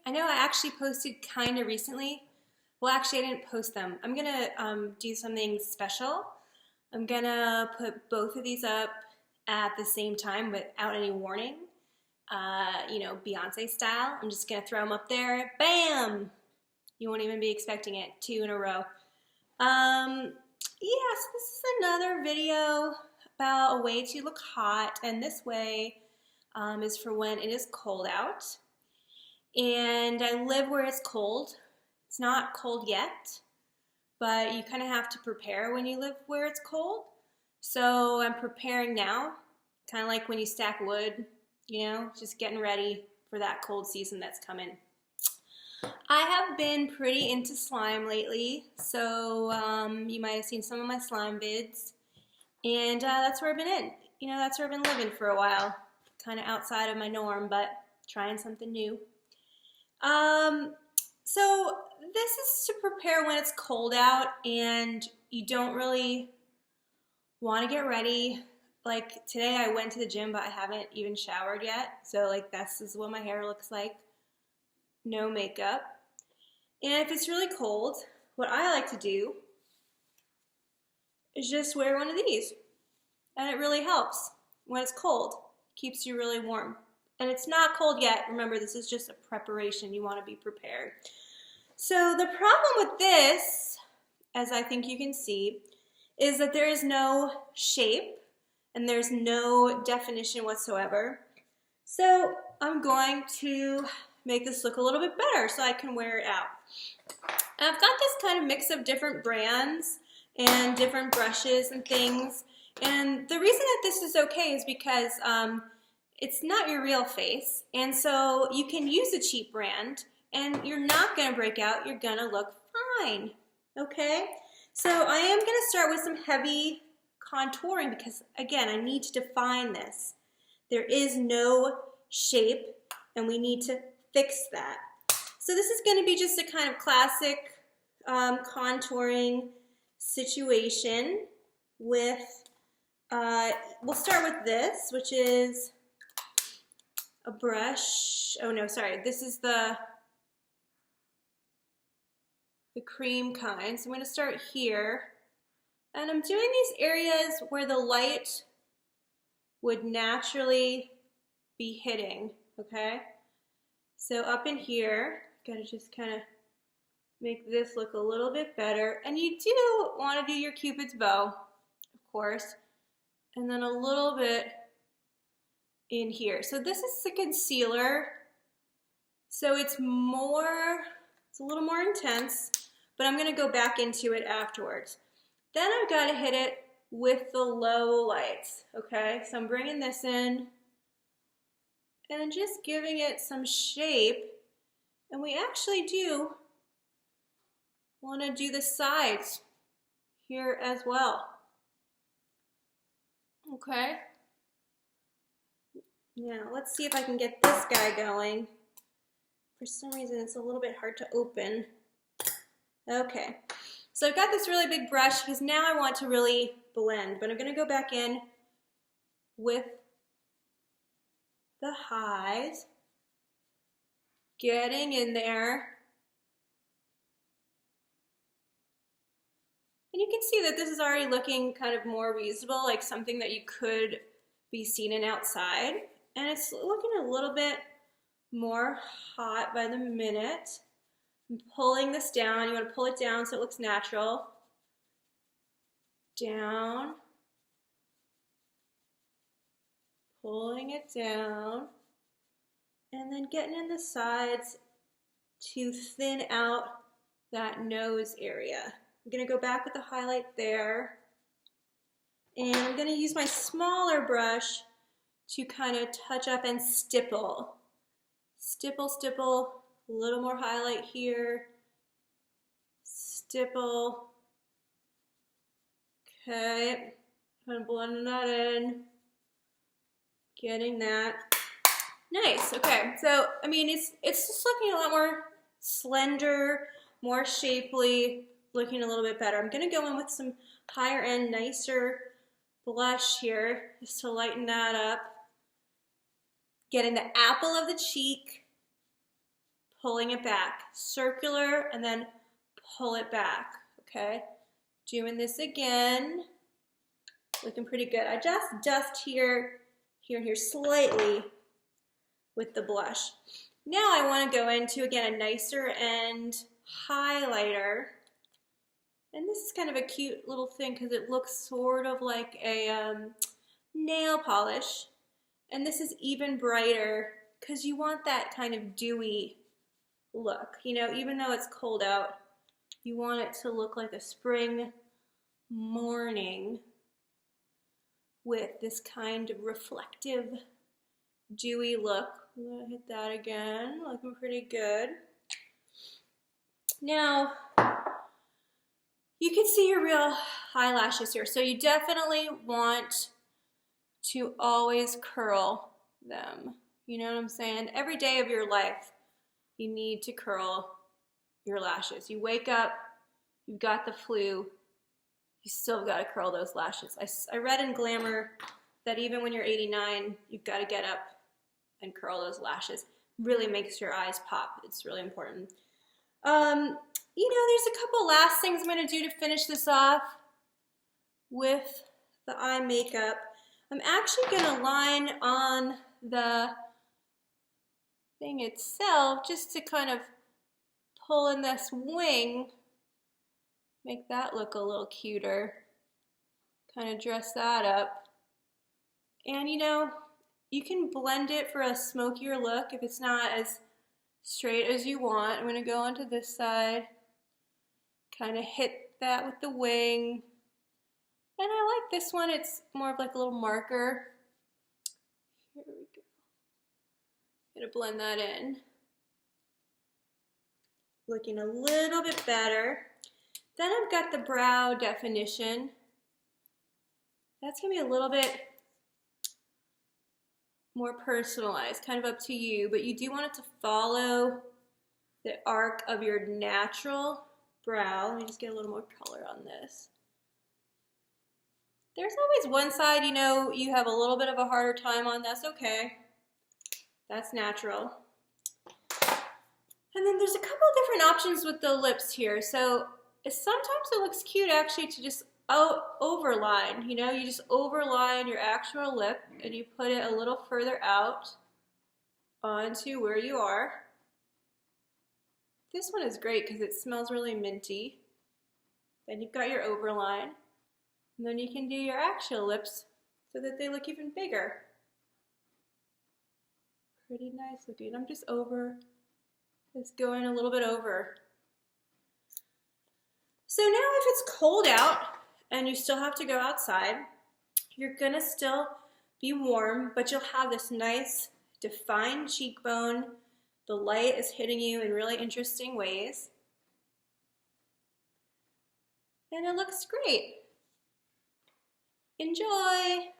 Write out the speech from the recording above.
I know I actually posted kind of recently. Well, actually, I didn't post them. I'm gonna do something special. I'm gonna put both of these up at the same time without any warning. You know, Beyonce style. I'm just gonna throw them up there. Bam! You won't even be expecting it. 2 in a row. Yes, this is another video about a way to look hot, and this way is for when it is cold out. And I live where it's cold. It's not cold yet, but you kind of have to prepare when you live where it's cold. So I'm preparing now, kind of like when you stack wood, you know, just getting ready for that cold season that's coming. I have been pretty into slime lately, so you might have seen some of my slime vids, and that's where I've been in. You know, that's where I've been living for a while, kind of outside of my norm, but trying something new. So this is to prepare when it's cold out and you don't really want to get ready. Like today I went to the gym, but I haven't even showered yet. So like this is what my hair looks like. No makeup. And if it's really cold, what I like to do is just wear one of these. And it really helps when it's cold. Keeps you really warm. And it's not cold yet. Remember, this is just a preparation. You want to be prepared. So the problem with this, as I think you can see, is that there is no shape and there's no definition whatsoever. So I'm going to make this look a little bit better so I can wear it out. And I've got this kind of mix of different brands and different brushes and things. And the reason that this is okay is because it's not your real face, and so you can use a cheap brand and you're not going to break out, you're going to look fine, okay? So I am going to start with some heavy contouring because, again, I need to define this. There is no shape and we need to fix that. So this is going to be just a kind of classic contouring situation with, we'll start with this, which is a brush. Oh no, sorry. This is the cream kind. So I'm going to start here. And I'm doing these areas where the light would naturally be hitting, okay? So up in here, got to just kind of make this look a little bit better. And you do want to do your Cupid's bow, of course. And then a little bit in here. So this is the concealer. So it's a little more intense, but I'm going to go back into it afterwards. Then I've got to hit it with the low lights, okay? So I'm bringing this in and just giving it some shape. And we actually do want to do the sides here as well, okay? Now, let's see if I can get this guy going. For some reason, it's a little bit hard to open. Okay, so I've got this really big brush because now I want to really blend, but I'm going to go back in with the highs, getting in there. And you can see that this is already looking kind of more reasonable, like something that you could be seen in outside. And it's looking a little bit more hot by the minute. I'm pulling this down. You want to pull it down so it looks natural. Down. Pulling it down. And then getting in the sides to thin out that nose area. I'm going to go back with the highlight there. And I'm going to use my smaller brush to kind of touch up and stipple. Stipple, stipple, a little more highlight here. Stipple. Okay, I'm blending that in. Getting that. Nice, okay. So, I mean, it's just looking a lot more slender, more shapely, looking a little bit better. I'm gonna go in with some higher end, nicer blush here, just to lighten that up. Getting the apple of the cheek, pulling it back. Circular and then pull it back, okay? Doing this again. Looking pretty good. I just dust here and here slightly with the blush. Now I want to go into, again, a nicer end highlighter. And this is kind of a cute little thing because it looks sort of like a nail polish. And this is even brighter because you want that kind of dewy look. You know, even though it's cold out, you want it to look like a spring morning with this kind of reflective, dewy look. I'm gonna hit that again, looking pretty good. Now, you can see your real eyelashes here. So you definitely want to always curl them. You know what I'm saying? Every day of your life, you need to curl your lashes. You wake up, you've got the flu, you still got to curl those lashes. I read in Glamour that even when you're 89, you've got to get up and curl those lashes. Really makes your eyes pop. It's really important. You know, there's a couple last things I'm going to do to finish this off with the eye makeup. I'm actually going to line on the thing itself just to kind of pull in this wing, make that look a little cuter, kind of dress that up. And you know, you can blend it for a smokier look if it's not as straight as you want. I'm going to go onto this side, kind of hit that with the wing. And I like this one, it's more of like a little marker. Here we go. Gonna blend that in. Looking a little bit better. Then I've got the brow definition. That's gonna be a little bit more personalized, kind of up to you, but you do want it to follow the arc of your natural brow. Let me just get a little more color on this. There's always one side, you know, you have a little bit of a harder time on. That's okay. That's natural. And then there's a couple of different options with the lips here. So sometimes it looks cute actually to just overline, you know, you just overline your actual lip and you put it a little further out onto where you are. This one is great because it smells really minty. Then you've got your overline. And then you can do your actual lips so that they look even bigger. Pretty nice looking. I'm just going a little bit over. So now if it's cold out and you still have to go outside, you're gonna still be warm, but you'll have this nice defined cheekbone. The light is hitting you in really interesting ways. And it looks great. Enjoy!